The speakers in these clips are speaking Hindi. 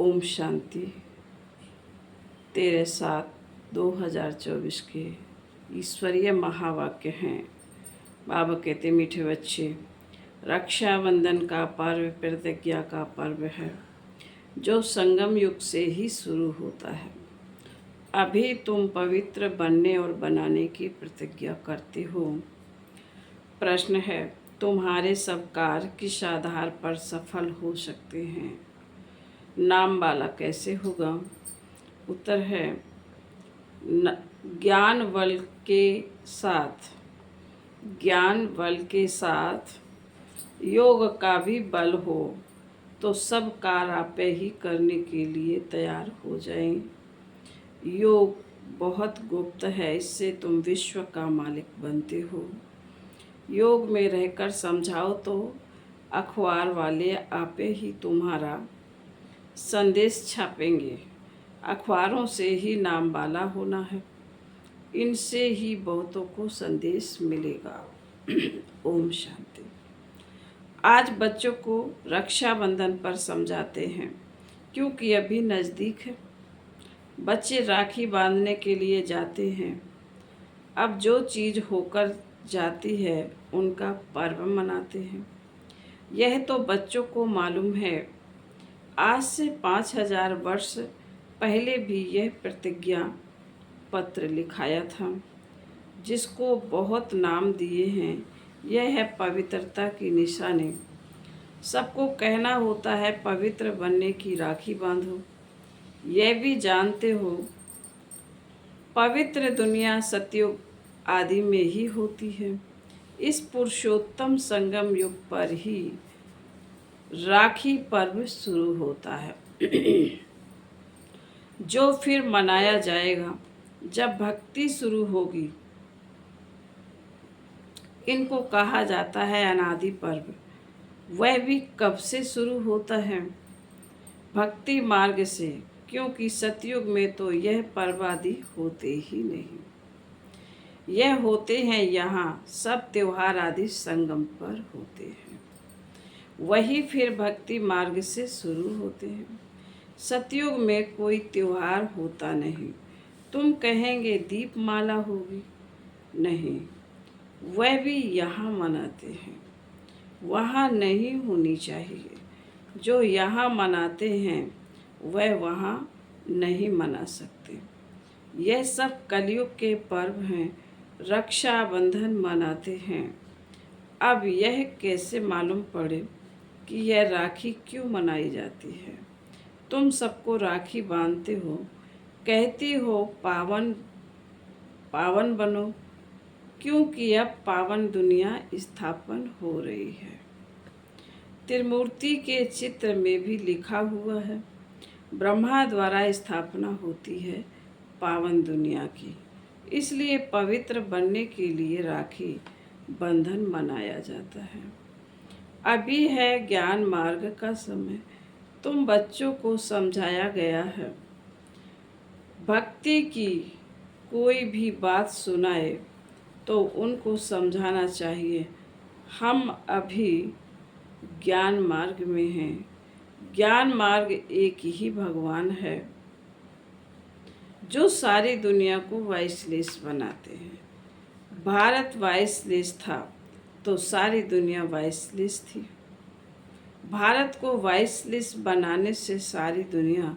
ओम शांति। 13/7/2024 के ईश्वरीय महावाक्य हैं। बाबा कहते, मीठे बच्चे, रक्षाबंधन का पर्व प्रतिज्ञा का पर्व है जो संगम युग से ही शुरू होता है। अभी तुम पवित्र बनने और बनाने की प्रतिज्ञा करते हो। प्रश्न है, तुम्हारे सब कार्य किस आधार पर सफल हो सकते हैं? नाम वाला कैसे होगा? उत्तर है, ज्ञान बल के साथ योग का भी बल हो तो सब कार्य आप ही करने के लिए तैयार हो जाएं। योग बहुत गुप्त है, इससे तुम विश्व का मालिक बनते हो। योग में रहकर समझाओ तो अखबार वाले आप ही तुम्हारा संदेश छापेंगे। अखबारों से ही नाम वाला होना है, इनसे ही बहुतों को संदेश मिलेगा। ओम शांति। आज बच्चों को रक्षाबंधन पर समझाते हैं क्योंकि अभी नज़दीक है। बच्चे राखी बांधने के लिए जाते हैं। अब जो चीज़ होकर जाती है उनका पर्व मनाते हैं। यह तो बच्चों को मालूम है। आज से 5000 वर्ष पहले भी यह प्रतिज्ञा पत्र लिखाया था, जिसको बहुत नाम दिए हैं। यह है पवित्रता की निशानी। सबको कहना होता है पवित्र बनने की राखी बांधो। यह भी जानते हो पवित्र दुनिया सतयुग आदि में ही होती है। इस पुरुषोत्तम संगम युग पर ही राखी पर्व शुरू होता है जो फिर मनाया जाएगा जब भक्ति शुरू होगी। इनको कहा जाता है अनादि पर्व। वह भी कब से शुरू होता है? भक्ति मार्ग से, क्योंकि सतयुग में तो यह पर्व आदि होते ही नहीं। यह होते हैं यहाँ सब त्योहार आदि संगम पर होते हैं। वही फिर भक्ति मार्ग से शुरू होते हैं। सतयुग में कोई त्योहार होता नहीं। तुम कहेंगे दीपमाला होगी, नहीं, वह भी यहाँ मनाते हैं। वहाँ नहीं होनी चाहिए। जो यहाँ मनाते हैं वह वहाँ नहीं मना सकते। यह सब कलयुग के पर्व हैं। रक्षाबंधन मनाते हैं। अब यह कैसे मालूम पड़े कि यह राखी क्यों मनाई जाती है? तुम सबको राखी बांधते हो, कहती हो पावन पावन बनो, क्योंकि अब पावन दुनिया स्थापन हो रही है। त्रिमूर्ति के चित्र में भी लिखा हुआ है, ब्रह्मा द्वारा स्थापना होती है पावन दुनिया की। इसलिए पवित्र बनने के लिए राखी बंधन मनाया जाता है। अभी है ज्ञान मार्ग का समय। तुम बच्चों को समझाया गया है। भक्ति की कोई भी बात सुनाए तो उनको समझाना चाहिए, हम अभी ज्ञान मार्ग में हैं। ज्ञान मार्ग एक ही भगवान है जो सारी दुनिया को वाइसलेस बनाते हैं। भारत वाइसलेस था तो सारी दुनिया वाइसलेस थी। भारत को वाइसलेस बनाने से सारी दुनिया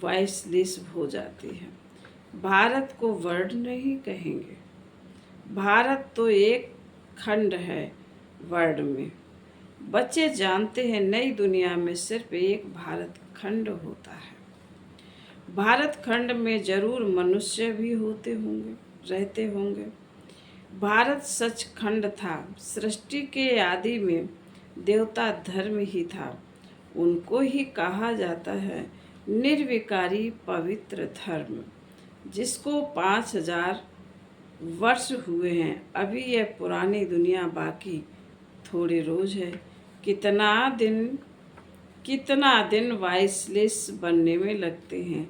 वाइसलेस हो जाती है। भारत को वर्ल्ड नहीं कहेंगे। भारत तो एक खंड है वर्ल्ड में। बच्चे जानते हैं नई दुनिया में सिर्फ एक भारत खंड होता है। भारत खंड में जरूर मनुष्य भी रहते होंगे। भारत सचखंड था। सृष्टि के आदि में देवता धर्म ही था। उनको ही कहा जाता है निर्विकारी पवित्र धर्म, जिसको 5000 वर्ष हुए हैं। अभी यह पुरानी दुनिया बाकी थोड़े रोज है। कितना दिन वाइसलेस बनने में लगते हैं।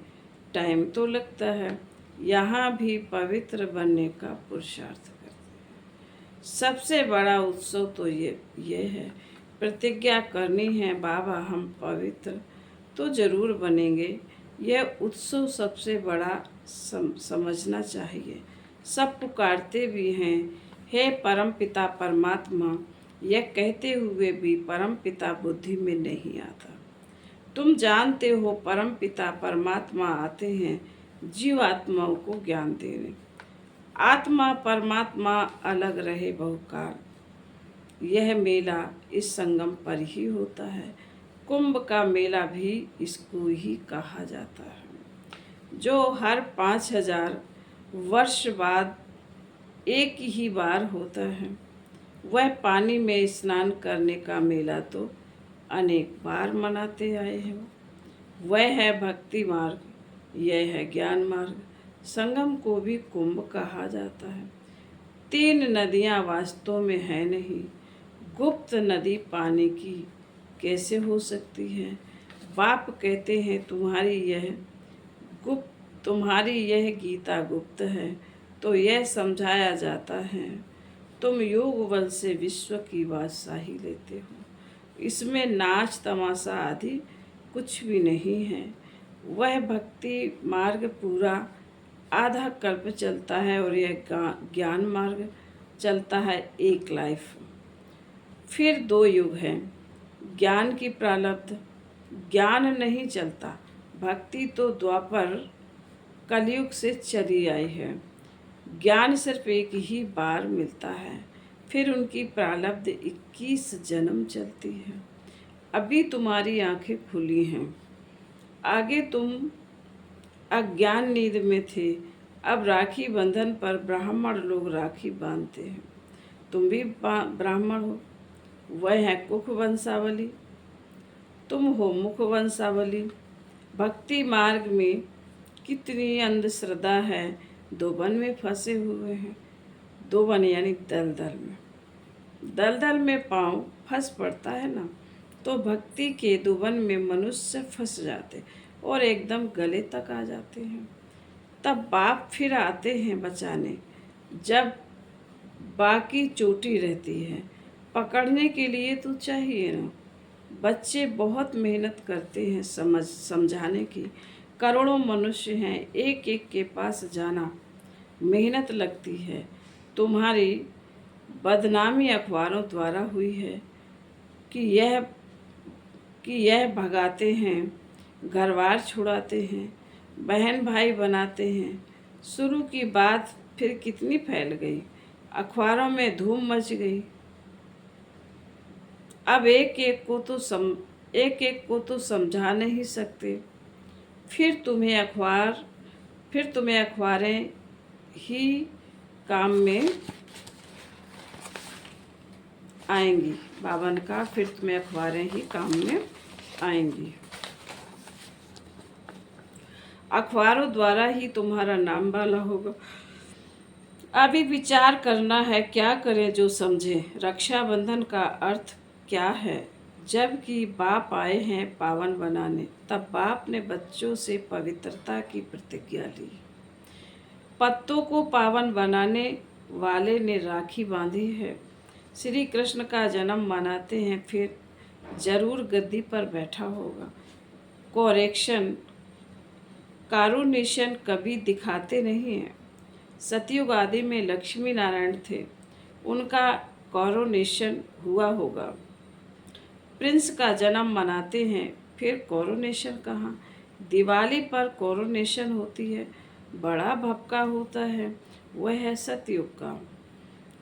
टाइम तो लगता है। यहाँ भी पवित्र बनने का पुरुषार्थ करते हैं। सबसे बड़ा उत्सव तो ये है। प्रतिज्ञा करनी है, बाबा हम पवित्र, तो जरूर बनेंगे। यह उत्सव सबसे बड़ा समझना चाहिए। सब पुकारते भी हैं, हे परम पिता परमात्मा, यह कहते हुए भी परम पिता बुद्धि में नहीं आता। तुम जानते हो परम पिता परमात्मा आते हैं जीव आत्माओं को ज्ञान देने। आत्मा परमात्मा अलग रहे बहुकाल। यह मेला इस संगम पर ही होता है। कुंभ का मेला भी इसको ही कहा जाता है, जो हर 5000 वर्ष बाद एक ही बार होता है। वह पानी में स्नान करने का मेला तो अनेक बार मनाते आए हैं। वह है भक्ति मार्ग, यह है ज्ञान मार्ग। संगम को भी कुंभ कहा जाता है। 3 नदियाँ वास्तव में है नहीं। गुप्त नदी पानी की कैसे हो सकती है? बाप कहते हैं तुम्हारी यह गीता गुप्त है, तो यह समझाया जाता है। तुम योग बल से विश्व की बादशाही लेते हो। इसमें नाच तमाशा आदि कुछ भी नहीं है। वह भक्ति मार्ग पूरा आधा कल्प चलता है और यह ज्ञान मार्ग चलता है 1 लाइफ। फिर 2 युग हैं। ज्ञान की प्रारब्ध ज्ञान नहीं चलता। भक्ति तो द्वापर कलयुग से चली आई है। ज्ञान सिर्फ एक ही बार मिलता है, फिर उनकी प्रारब्ध 21 जन्म चलती है। अभी तुम्हारी आंखें खुली हैं, आगे तुम अज्ञान नींद में थे। अब राखी बंधन पर ब्राह्मण लोग राखी बांधते हैं। तुम भी ब्राह्मण हो। वह है कुख वंशावली, तुम हो मुख वंशावली। भक्ति मार्ग में कितनी अंधश्रद्धा है। 2 वन में फंसे हुए हैं। 2 वन यानी दलदल में। दलदल में पाँव फंस पड़ता है ना, तो भक्ति के 2 वन में मनुष्य फंस जाते और एकदम गले तक आ जाते हैं। तब बाप फिर आते हैं बचाने, जब बाकी चोटी रहती है। पकड़ने के लिए तो चाहिए ना। बच्चे बहुत मेहनत करते हैं समझाने की। करोड़ों मनुष्य हैं, एक एक के पास जाना मेहनत लगती है। तुम्हारी बदनामी अखबारों द्वारा हुई है कि यह भगाते हैं, घरबार छुड़ाते हैं, बहन भाई बनाते हैं। शुरू की बात फिर कितनी फैल गई, अखबारों में धूम मच गई। अब एक एक को तो समझा नहीं सकते। फिर तुम्हें अखबारें ही काम में आएंगी। बाबा ने कहा फिर तुम्हें अखबारें ही काम में आएंगी। अखबारों द्वारा ही तुम्हारा नाम वाला होगा। अभी विचार करना है, क्या करें जो समझे। रक्षाबंधन का अर्थ क्या है? जबकि बाप आए हैं पावन बनाने, तब बाप ने बच्चों से पवित्रता की प्रतिज्ञा ली। पत्तों को पावन बनाने वाले ने राखी बांधी है। श्री कृष्ण का जन्म मनाते हैं, फिर जरूर गद्दी पर बैठा होगा। कारुनेशन कभी दिखाते नहीं हैं। सतयुग आदि में लक्ष्मी नारायण थे, उनका कोरोनेशन हुआ होगा। प्रिंस का जन्म मनाते हैं, फिर कोरोनेशन कहाँ? दिवाली पर कोरोनेशन होती है, बड़ा भपका होता है। वह है सतयुग का।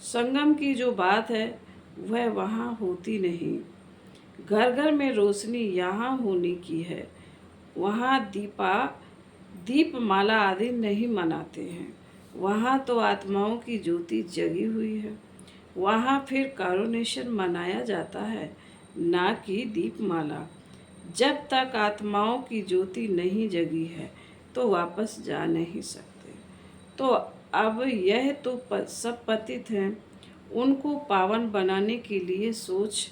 संगम की जो बात है वह वहाँ होती नहीं। घर घर में रोशनी यहाँ होने की है। वहाँ दीपमाला आदि नहीं मनाते हैं। वहाँ तो आत्माओं की ज्योति जगी हुई है। वहाँ फिर कोरोनेशन मनाया जाता है, ना कि दीपमाला। जब तक आत्माओं की ज्योति नहीं जगी है तो वापस जा नहीं सकते। तो अब यह तो सब पतित हैं, उनको पावन बनाने के लिए सोच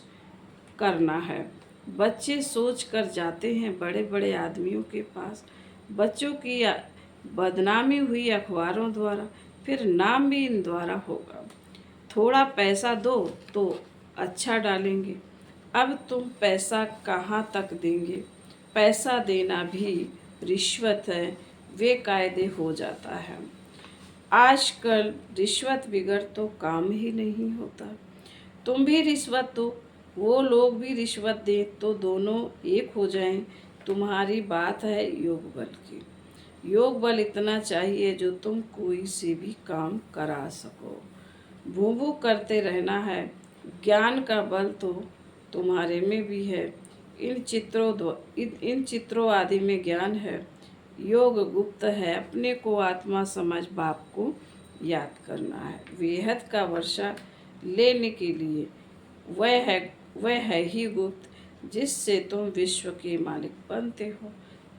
करना है। बच्चे सोच कर जाते हैं बड़े बड़े आदमियों के पास। बच्चों की बदनामी हुई अखबारों द्वारा, फिर नाम भी इन द्वारा होगा। थोड़ा पैसा दो तो अच्छा डालेंगे। अब तुम पैसा कहाँ तक देंगे? पैसा देना भी रिश्वत है, वे कायदे हो जाता है। आजकल रिश्वत बिगड़ तो काम ही नहीं होता। तुम भी रिश्वत दो, वो लोग भी रिश्वत दें तो दोनों एक हो जाएं। तुम्हारी बात है योग बल की। योग बल इतना चाहिए जो तुम कोई से भी काम करा सको। भू भू करते रहना है। ज्ञान का बल तो तुम्हारे में भी है। इन चित्रों आदि में ज्ञान है। योग गुप्त है, अपने को आत्मा समझ बाप को याद करना है। वेहद का वर्षा लेने के लिए वह है ही गुप्त, जिससे तुम विश्व के मालिक बनते हो।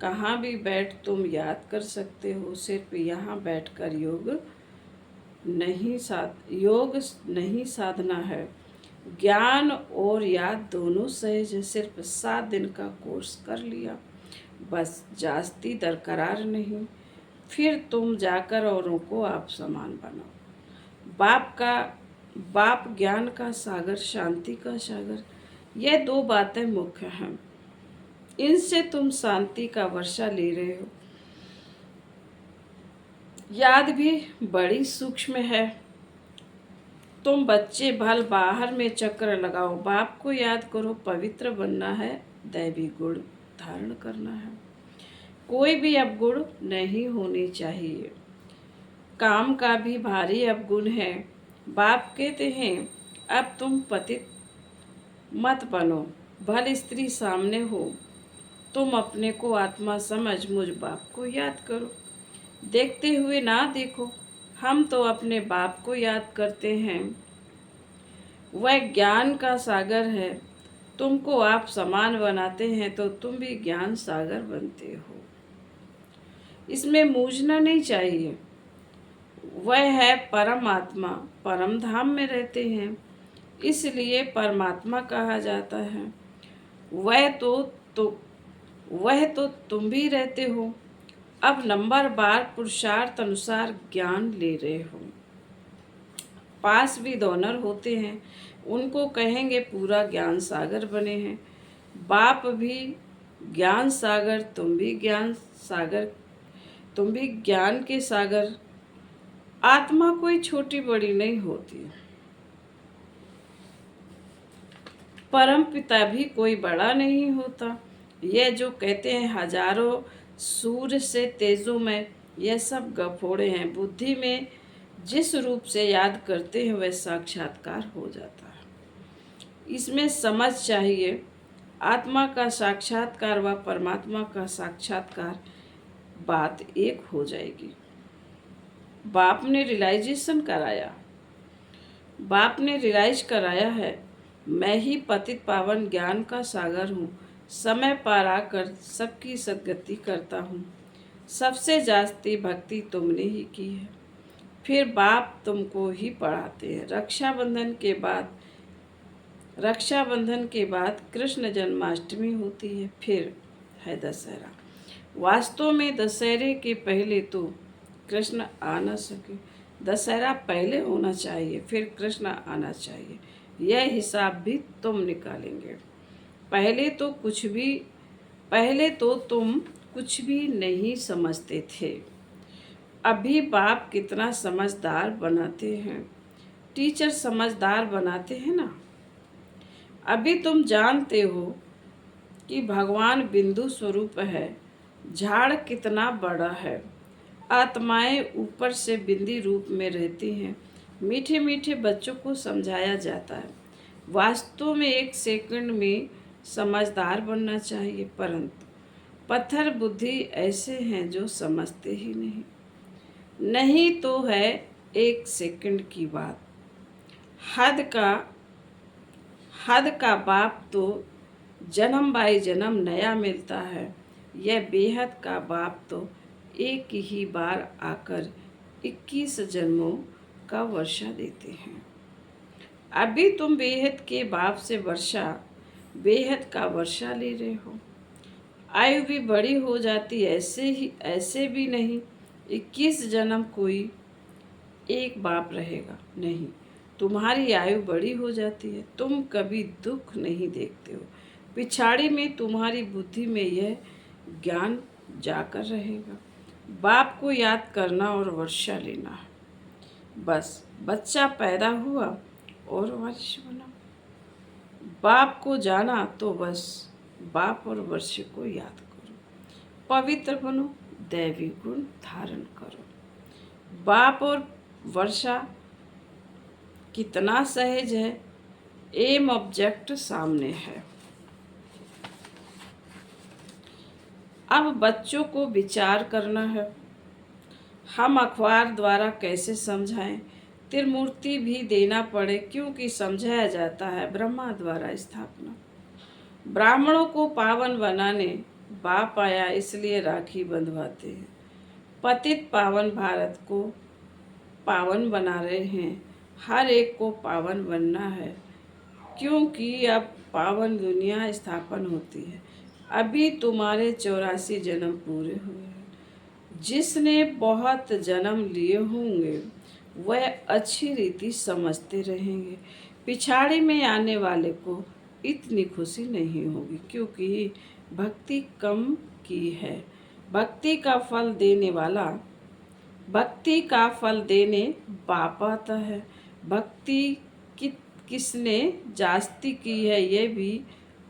कहाँ भी बैठ तुम याद कर सकते हो। सिर्फ यहाँ बैठकर योग नहीं साधना है। ज्ञान और याद दोनों सहज है। सिर्फ 7 दिन का कोर्स कर लिया, बस जास्ती दरकरार नहीं। फिर तुम जाकर औरों को आप समान बनाओ। बाप ज्ञान का सागर, शांति का सागर, यह 2 बातें मुख्य हैं। इनसे तुम शांति का वर्षा ले रहे हो। याद भी बड़ी सूक्ष्म है। तुम बच्चे भल बाहर में चक्र लगाओ, बाप को याद करो। पवित्र बनना है, दैवी गुण धारण करना है। कोई भी अवगुण नहीं होनी चाहिए। काम का भी भारी अवगुण है। बाप कहते हैं अब तुम पतित मत बनो, भल स्त्री सामने हो, तुम अपने को आत्मा समझ मुझ बाप को याद करो। देखते हुए ना देखो, हम तो अपने बाप को याद करते हैं। वह ज्ञान का सागर है। तुमको आप समान बनाते हैं तो तुम भी ज्ञान सागर बनते हो। इसमें मूझना नहीं चाहिए। वह है परमात्मा, परम धाम में रहते हैं, इसलिए परमात्मा कहा जाता है। वह तो तुम भी रहते हो। अब नंबर बार पुरुषार्थ अनुसार ज्ञान ले रहे हो। पास भी डोनर होते हैं, उनको कहेंगे पूरा ज्ञान सागर बने हैं। बाप भी ज्ञान सागर, तुम भी ज्ञान सागर, तुम भी ज्ञान के सागर। आत्मा कोई छोटी बड़ी नहीं होती। परम पिता भी कोई बड़ा नहीं होता। यह जो कहते हैं हजारों सूर्य से तेजों में, यह सब गफोड़े हैं। बुद्धि में जिस रूप से याद करते हैं वह साक्षात्कार हो जाता है। इसमें समझ चाहिए, आत्मा का साक्षात्कार व परमात्मा का साक्षात्कार बात एक हो जाएगी। बाप ने रियलाइज कराया है, मैं ही पतित पावन ज्ञान का सागर हूँ। समय पार आकर सबकी सद्गति करता हूँ। सबसे जास्ती भक्ति तुमने ही की है। फिर बाप तुमको ही पढ़ाते हैं। रक्षाबंधन के बाद कृष्ण जन्माष्टमी होती है, फिर है दशहरा। वास्तव में दशहरे के पहले तो कृष्ण आ न सके। दशहरा पहले होना चाहिए, फिर कृष्ण आना चाहिए। यह हिसाब भी तुम निकालेंगे। पहले तो तुम कुछ भी नहीं समझते थे। अभी बाप कितना समझदार बनाते हैं। टीचर समझदार बनाते हैं ना। अभी तुम जानते हो कि भगवान बिंदु स्वरूप है। झाड़ कितना बड़ा है। आत्माएं ऊपर से बिंदी रूप में रहती हैं। मीठे मीठे बच्चों को समझाया जाता है। वास्तव में 1 सेकंड में समझदार बनना चाहिए, परंतु पत्थर बुद्धि ऐसे हैं जो समझते ही नहीं तो है 1 सेकंड की बात। हद का बाप तो जन्म बाई जन्म नया मिलता है। यह बेहद का बाप तो एक ही बार आकर 21 जन्मों का वर्षा देते हैं। अभी तुम बेहद के बाप से बेहद का वर्षा ले रहे हो। आयु भी बड़ी हो जाती, ऐसे भी नहीं 21 जन्म कोई एक बाप रहेगा नहीं। तुम्हारी आयु बड़ी हो जाती है। तुम कभी दुख नहीं देखते हो। पिछाड़ी में तुम्हारी बुद्धि में यह ज्ञान जाकर रहेगा। बाप को याद करना और वर्षा लेना है। बस बच्चा पैदा हुआ और वर्ष बना। बाप को जाना तो बस बाप और वर्ष को याद करो। पवित्र बनो, दैवी गुण धारण करो। बाप और वर्षा कितना सहज है, एम ऑब्जेक्ट सामने है। अब बच्चों को विचार करना है। हम अखबार द्वारा कैसे समझाएं? त्रिमूर्ति भी देना पड़े, क्योंकि समझाया जाता है ब्रह्मा द्वारा स्थापना। ब्राह्मणों को पावन बनाने बाप आया, इसलिए राखी बंधवाते हैं। पतित पावन भारत को पावन बना रहे हैं। हर एक को पावन बनना है, क्योंकि अब पावन दुनिया स्थापन होती है। अभी तुम्हारे 84 जन्म पूरे हुए हैं। जिसने बहुत जन्म लिए होंगे वह अच्छी रीति समझते रहेंगे। पिछाड़ी में आने वाले को इतनी खुशी नहीं होगी, क्योंकि भक्ति कम की है। भक्ति का फल देने बाप आता है। भक्ति किसने जास्ती की है ये भी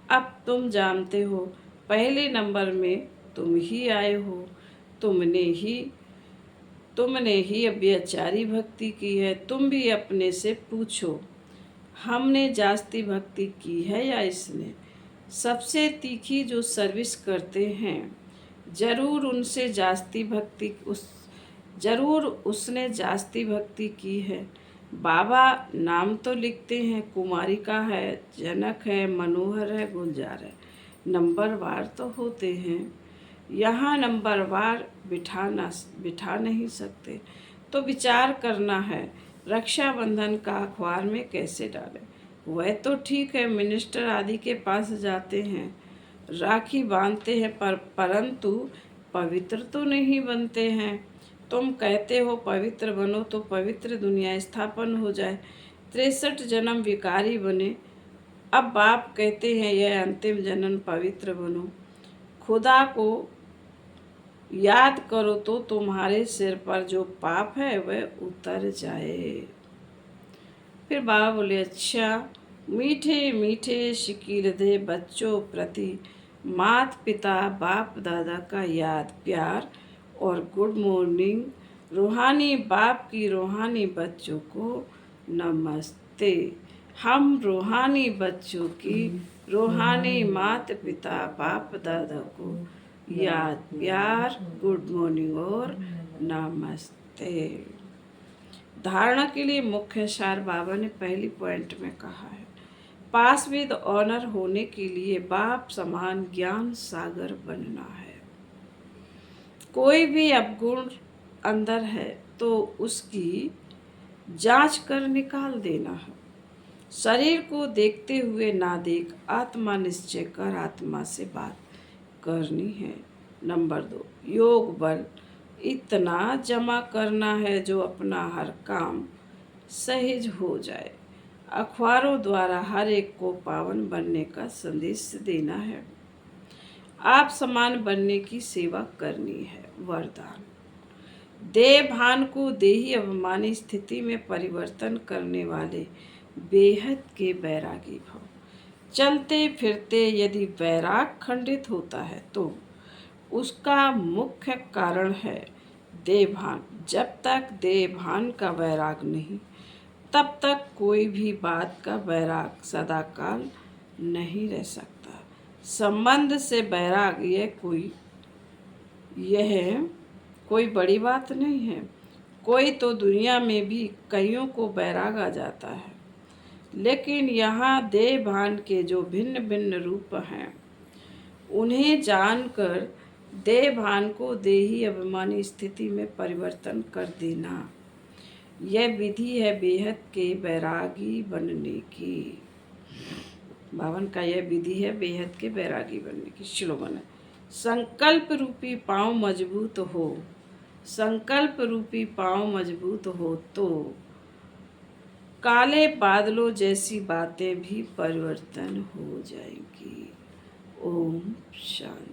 अब तुम जानते हो। पहले नंबर में तुम ही आए हो। तुमने ही अव्यचारी भक्ति की है। तुम भी अपने से पूछो, हमने जास्ती भक्ति की है या इसने? सबसे तीखी जो सर्विस करते हैं, जरूर उसने जास्ती भक्ति की है। बाबा नाम तो लिखते हैं, कुमारिका है, जनक है, मनोहर है, गुलजार है। नंबरवार तो होते हैं। यहाँ नंबरवार बिठा नहीं सकते। तो विचार करना है, रक्षाबंधन का अखबार में कैसे डालें? वह तो ठीक है, मिनिस्टर आदि के पास जाते हैं, राखी बांधते हैं, परंतु पवित्र तो नहीं बनते हैं। तुम कहते हो पवित्र बनो, तो पवित्र दुनिया स्थापन हो जाए। 63 जन्म विकारी बने। अब बाप कहते हैं यह अंतिम जन्म पवित्र बनो। खुदा को याद करो तो तुम्हारे सिर पर जो पाप है वह उतर जाए। फिर बाबा बोले, अच्छा मीठे मीठे शिकील दे बच्चों प्रति माता पिता बाप दादा का याद प्यार और गुड मॉर्निंग। रूहानी बाप की रूहानी बच्चों को नमस्ते। हम रूहानी बच्चों की रूहानी माता पिता बाप दादा को याद प्यार गुड मॉर्निंग और नमस्ते। धारणा के लिए मुख्य सार बाबा ने पहली पॉइंट में कहा है। पास विद ऑनर होने के लिए बाप समान ज्ञान सागर बनना है। कोई भी अवगुण अंदर है तो उसकी जांच कर निकाल देना है। शरीर को देखते हुए ना देख, आत्मा निश्चय कर आत्मा से बात करनी है। नंबर 2, योग बल इतना जमा करना है जो अपना हर काम सहज हो जाए। अखबारों द्वारा हर एक को पावन बनने का संदेश देना है। आप समान बनने की सेवा करनी है। वरदान, देह भान को देही अभिमानी स्थिति में परिवर्तन करने वाले बेहद के बैरागी भव। चलते फिरते यदि वैराग खंडित होता है तो उसका मुख्य कारण है देहभान। जब तक देहभान का वैराग नहीं, तब तक कोई भी बात का वैराग सदाकाल नहीं रह सकता। संबंध से वैराग यह कोई बड़ी बात नहीं है। कोई तो दुनिया में भी कईयों को वैराग आ जाता है, लेकिन यहाँ देह भान के जो भिन्न भिन्न रूप हैं उन्हें जानकर देह भान को देही अभिमानी स्थिति में परिवर्तन कर देना, यह विधि है बेहद के बैरागी बनने की। बावन का यह विधि है बेहद के बैरागी बनने की। श्लोगन है, संकल्प रूपी पांव मजबूत हो, संकल्प रूपी पांव मजबूत हो तो काले बादलों जैसी बातें भी परिवर्तन हो जाएंगी। ओम शांति।